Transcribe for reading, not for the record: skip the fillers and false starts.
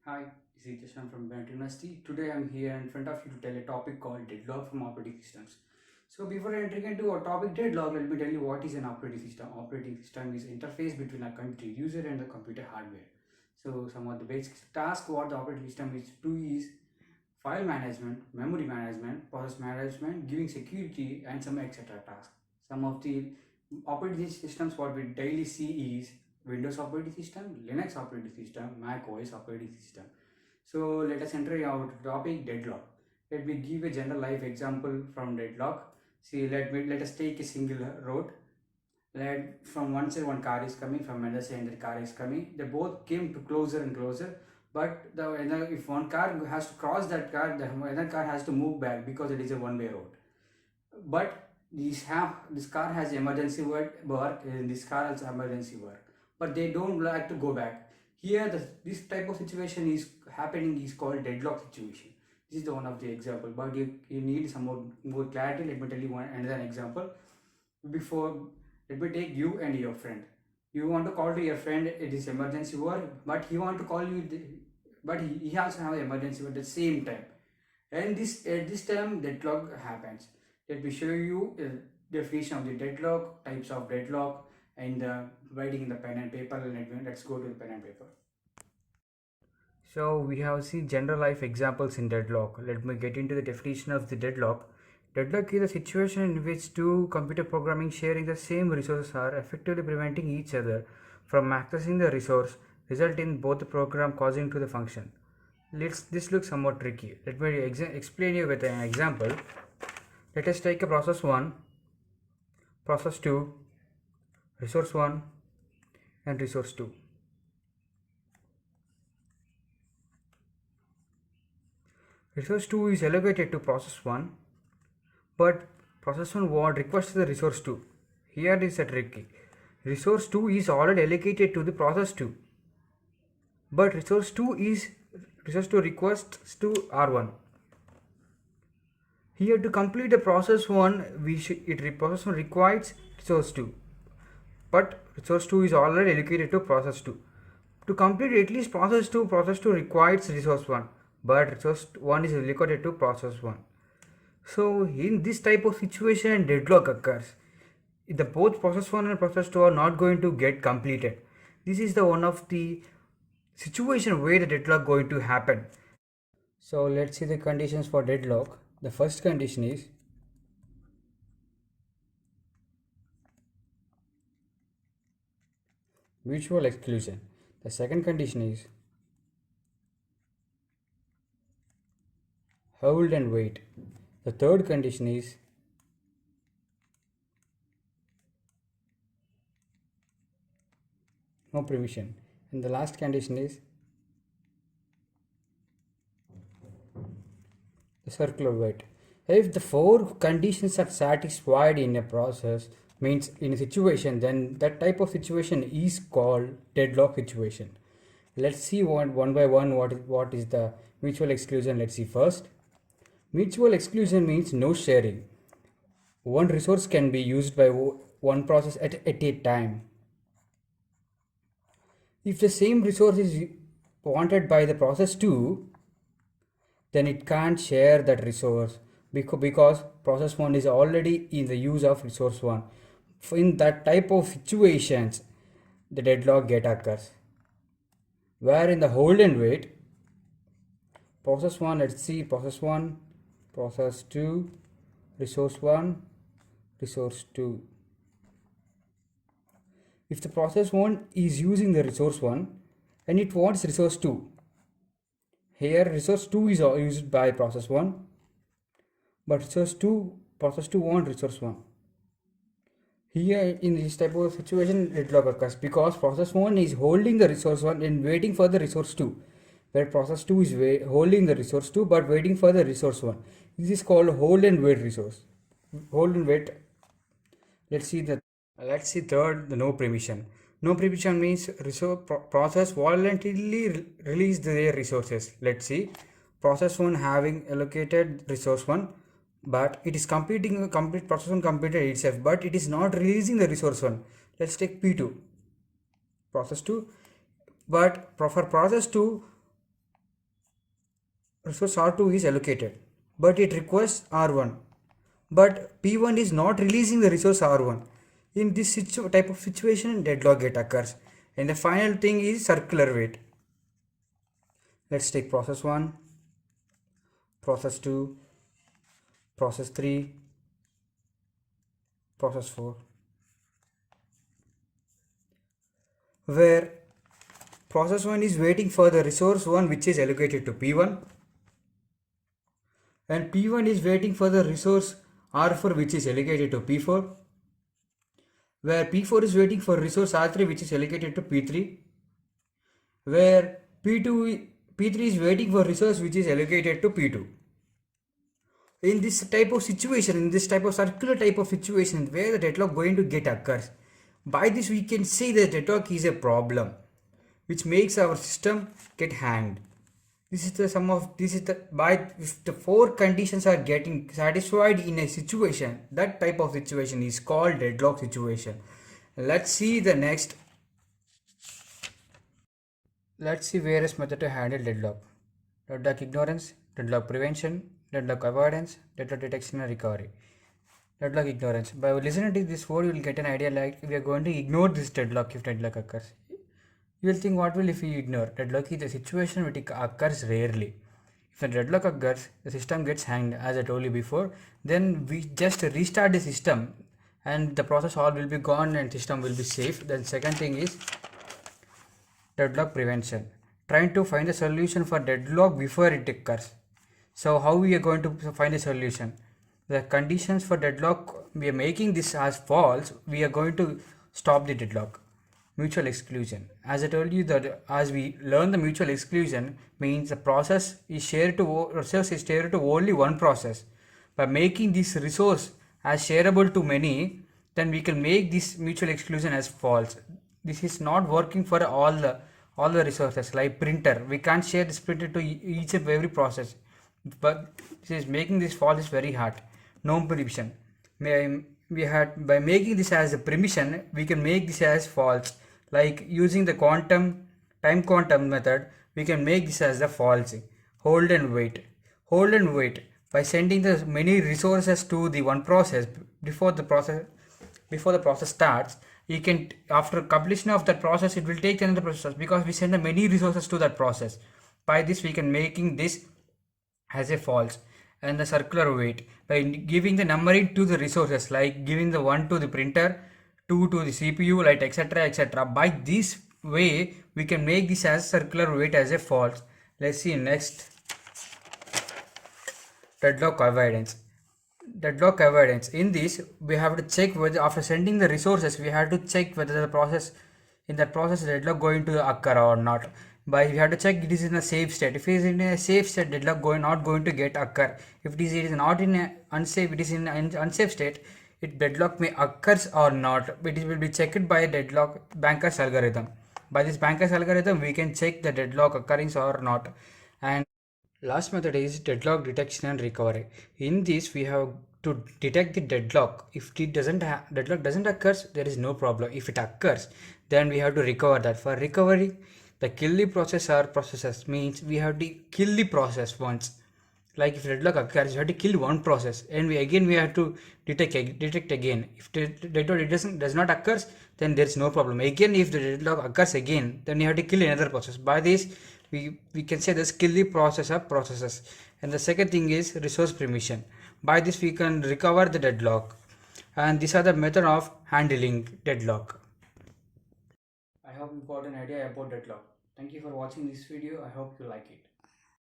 Hi, this is Jashan from Bennett University. Today I'm here in front of you to tell a topic called deadlock from operating systems. So before entering into our topic deadlock, let me tell you what is an operating system. Operating system is interface between a computer user and the computer hardware. So some of the basic tasks what the operating system is to is file management, memory management, process management, giving security and some etc. tasks. Some of the operating systems what we daily see is Windows operating system, Linux operating system, Mac OS operating system. So let us enter our topic deadlock. Let me give a general life example from deadlock. See, let us take a single road. Let from one side one car is coming, from another side another car is coming. They both came to closer and closer. But if one car has to cross that car, the other car has to move back because it is a one-way road. But this car has emergency work and this car has emergency work, but they don't like to go back. Here this type of situation is happening is called deadlock situation. This is the one of the example, but you need some more clarity. Let me tell you another example. Before, let me take you and your friend. You want to call to your friend, it is emergency work, but he want to call you but he also have emergency work at the same time, and this at this time deadlock happens. Let me show you a definition of the deadlock, types of deadlock, and writing in the pen and paper. Let's go to the pen and paper. So we have seen general life examples in deadlock. Let me get into the definition of the deadlock. Deadlock is a situation in which two computer programming sharing the same resources are effectively preventing each other from accessing the resource, result in both the program causing to the function. This looks somewhat tricky. Let me explain you with an example. Let us take a process 1, process 2, resource 1 and resource 2. Resource 2 is allocated to process 1, but process 1 requests the resource 2. Here is a tricky. Resource 2 is already allocated to the process 2, but resource 2 requests to R1. Here to complete the process 1, process 1 requires resource 2, but resource 2 is already allocated to process 2. To complete at least process 2 requires resource 1, but resource 1 is allocated to process 1. So in this type of situation, deadlock occurs. The both process 1 and process 2 are not going to get completed. This is the one of the situation where the deadlock going to happen. So let's see the conditions for deadlock. The first condition is mutual exclusion. The second condition is hold and wait. The third condition is no permission. And the last condition is the circular wait. If the four conditions are satisfied in a process, means in a situation, then that type of situation is called deadlock situation. Let's see one by one what is the mutual exclusion. Let's see first. Mutual exclusion means no sharing. One resource can be used by one process at a time. If the same resource is wanted by the process 2, then it can't share that resource because process 1 is already in the use of resource 1. In that type of situations, the deadlock occurs. Where in the hold and wait, process 1, let's see process 1, process 2, resource 1, resource 2. If the process 1 is using the resource 1 and it wants resource 2, here resource 2 is used by process 1, but process 2 wants resource 1. Here in this type of situation, deadlock occurs because process 1 is holding the resource 1 and waiting for the resource 2, where process 2 is holding the resource 2 but waiting for the resource 1. This is called hold and wait resource. Hold and wait. Let's see third, the no permission. No permission means process voluntarily release their resources. Let's see, process 1 having allocated resource 1, but it is process 1 completed itself, but it is not releasing the resource 1. Let's take P2, process 2, but for process 2, resource R2 is allocated, but it requests R1. But P1 is not releasing the resource R1. In this type of situation, deadlock gate occurs. And the final thing is circular wait. Let's take process 1, process 2, process 3, process 4. Where process 1 is waiting for the resource 1 which is allocated to P1, and P1 is waiting for the resource R4 which is allocated to P4, where P4 is waiting for resource R3 which is allocated to P3, where P3 is waiting for resource which is allocated to P2. In this type of situation, in this type of circular type of situation where the deadlock going to get occurs, by this we can say that deadlock is a problem which makes our system get hanged. This is the sum of if the four conditions are getting satisfied in a situation, that type of situation is called deadlock situation. Let's see various method to handle deadlock. Deadlock ignorance, deadlock prevention, deadlock avoidance, deadlock detection and recovery. Deadlock ignorance. By listening to this word, you will get an idea like we are going to ignore this deadlock if deadlock occurs. You will think, what will if we ignore? Deadlock is a situation which occurs rarely. If a deadlock occurs, the system gets hanged, as I told you before. Then we just restart the system and the process all will be gone and system will be safe. Then second thing is deadlock prevention. Trying to find a solution for deadlock before it occurs. So how we are going to find a solution? The conditions for deadlock, we are making this as false. We are going to stop the deadlock. Mutual exclusion. As I told you that as we learn the mutual exclusion means the process is shared to only one process. By making this resource as shareable to many, then we can make this mutual exclusion as false. This is not working for all the resources like printer. We can't share this printer to each and every process. But this is making this false is very hard. No permission. By making this as a permission, we can make this as false. Like using the time quantum method, we can make this as a false. Hold and wait. Hold and wait. By sending the many resources to the one process before the process starts, you can, after completion of that process, it will take another process because we send the many resources to that process. By this, we can making this as a false. And the circular wait, by giving the numbering to the resources, like giving the 1 to the printer, 2 to the CPU, like etc. By this way, we can make this as circular wait as a false. Let's see next. Deadlock avoidance. Deadlock avoidance. In this, we have to check whether after sending the resources, we have to check whether the process deadlock going to occur or not. By we have to check it is in a safe state. If it is in a safe state, deadlock not going to get occur. If it is not in a unsafe, it is in an unsafe state, deadlock may occurs or not. It will be checked by deadlock Banker's algorithm. By this Banker's algorithm, we can check the deadlock occurring or not. And last method is deadlock detection and recovery. In this, we have to detect the deadlock. If deadlock doesn't occur, there is no problem. If it occurs, then we have to recover that. For recovery, the kill the process or processes means we have to kill the process once. Like if deadlock occurs, you have to kill one process, and we have to detect again. If the deadlock does not occurs, then there is no problem. Again, if the deadlock occurs again, then you have to kill another process. By this, we can say this kill the process or processes. And the second thing is resource permission. By this, we can recover the deadlock. And these are the method of handling deadlock. I hope you got an idea about deadlock. Thank you for watching this video. I hope you like it.